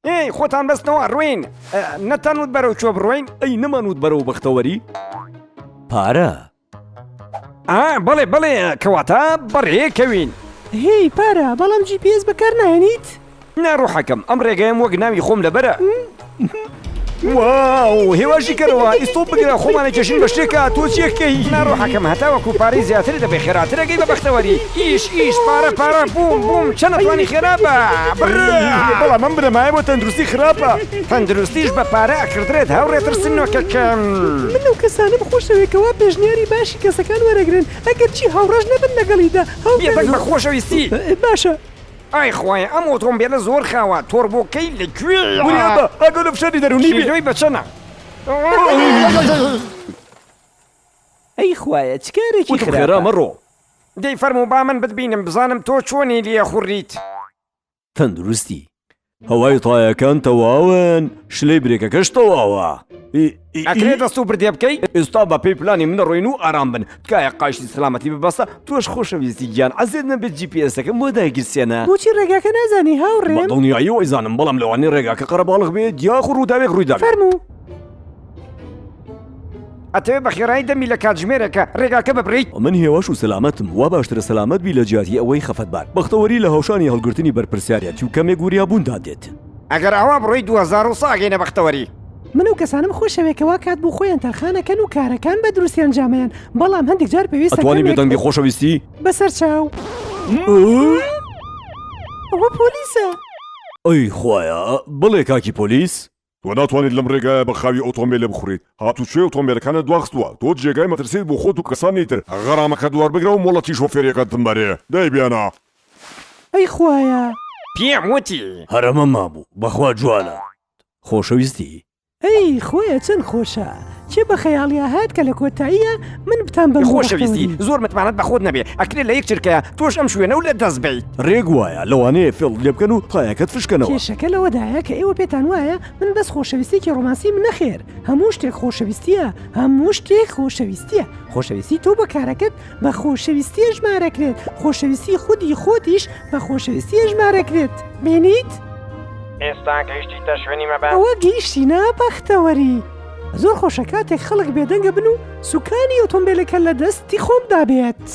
ئێ خۆتان بەستنەوە ڕوین نەتانوت بەرەو چۆ بڕۆین ئەی نەمانوت بەرەو بەختەوەری پارە بەڵێ بەڵێ کەواتە بەڕێکەوین هی پارە بەڵام GPS بەکار نایەنیت ناڕوحەکەم ئەم ڕێگەیم وەک ناوی خۆم لەبەرە واو هێواشی کەرەوە ئیستۆپ بگرە خۆمانە کێشین بە شتێکە تۆ چیەکەی ناڕوحەکەم هەتاوەکو پارەی زیاتر دەبێ خێراترەکەی بە بەختەوەری ئیش پارە بووم چەند نەتوانی خێراپە بەڵام من برەمایە بۆ تەندروستی خراپە تەندروستیش بە پارە ئەکردرێت هاوڕێترسنەوەکەکەم من ئەو کەسانە بخۆشەوێکەوە پێشنیاری باشی کەسەکان وەرەگرن ئەگەر چی هاوڕەش نەبن لەگەڵیدا بێتەک بە خۆشەویستی باشە ئای خۆی ئەم ئۆتۆمبیلە زۆر خاوە تۆربۆکەی لەکوێ ئەگە لە فشاری دەرونی بیدۆی بەچەنە ئەی خوایە چکارێکی خێرا مەڕۆ دەی فەرموو با من بتبینم بزانم تۆ چۆنی لێ خوڕیت تەندروستی هەوای تایەکان تەواون شلەی برێکەکەش تەواوە ئەکرێت دەست و بردێ بکەیت ئێستا بە پێی پلانی منە ڕۆین و ئارام بن تکایە قاشتی سلامەتی ببەستە تۆش خۆشەویستی گیان ئەزێت نەبێت GPS-ەکەم بۆ داگیرسێنە بۆچی ڕێگاکە نازانی هاوڕێم دڵنیایی وەیزانم بەڵام لەوانەیە ڕێگاکە قەرەباڵغ بێت یاخ ڕووداوێک ڕوویدا فەرموو ئەتەوێ بە خێرایی دەمی لە کاتژمێرێکە ڕێگاکە ببڕیت من هێواش و سەلامەتم وا باشترە سەلامەت بی لە جیاتی ئەوەی خەفەتبار بەختەوەری لە هەوشانی هەڵگرتنی بەرپرسیارەتی و کەمێک گوریابووندا دێت ئەگەر ئەوە بڕۆی 2000 ساگەینە بەختەوەری من و کەسانم خۆشەوێکەوە کات بوو خۆیان تەرخانەکەن و کارەکان بە دروستیان جامیان بەڵام هەندێک جار پێویستە ئەتوانی بێدەنگی خۆشەویستی بەسەر چاو ئەوە پۆلیسە ئەی خوایە بڵێ کاکی پۆلیس تۆ ناتوانیت لەم ڕێگایە بە خاوی ئۆتۆمبیلە بخورێت هاتوچێ ئۆتۆمبیلەکانە دواخستووە تۆ جێگای مەترسیت بۆ خۆت و کەسانی تر غەرامەکە دووار بگرە و مۆڵەتی شۆفێریەکەت بمبەرێ دای بیانە ئەی خوایە پێم وتی هەرەمە مابوو بەخوا جوانە خۆشەویستی ئەی خۆیە چەند خۆشە چێ بە خەیاڵیا هات کە لە کۆتاییە من بتان بە خۆشەویستی زۆر متمانەت بە خۆت نەبێ ئەکرێت لە یەک چرکەیە تۆش ئەم شوێنە و لە دەست بیت ڕێگ وایە لەوانەیە فێڵ لێ بکەن و تایەکەت فشکەنەوە کێشەکە لەوەدایە کە ئێوە پێتان وایە من بەس خۆشەویستێکی ڕۆمانسی من نەخێر هەموو شتێک خۆشەویستیە هەموو شتێک خۆشەویستیە خۆشەویستی تۆ بە کارەکەت بە خۆشەویستی ژمارەکرێت خۆشەویستی خودی خۆتیش بە خۆشەویستی ژمارەکرێت بینیت؟ ئێستا گەیشتیتە شوێنی مەبە ئەوە گەیشتی نابەختەوەری زۆر خۆشە کاتێک خەڵک بێدەنگە بن و سوکانی ئۆتۆمبیلەکە لە دەستی خۆمدا بێت.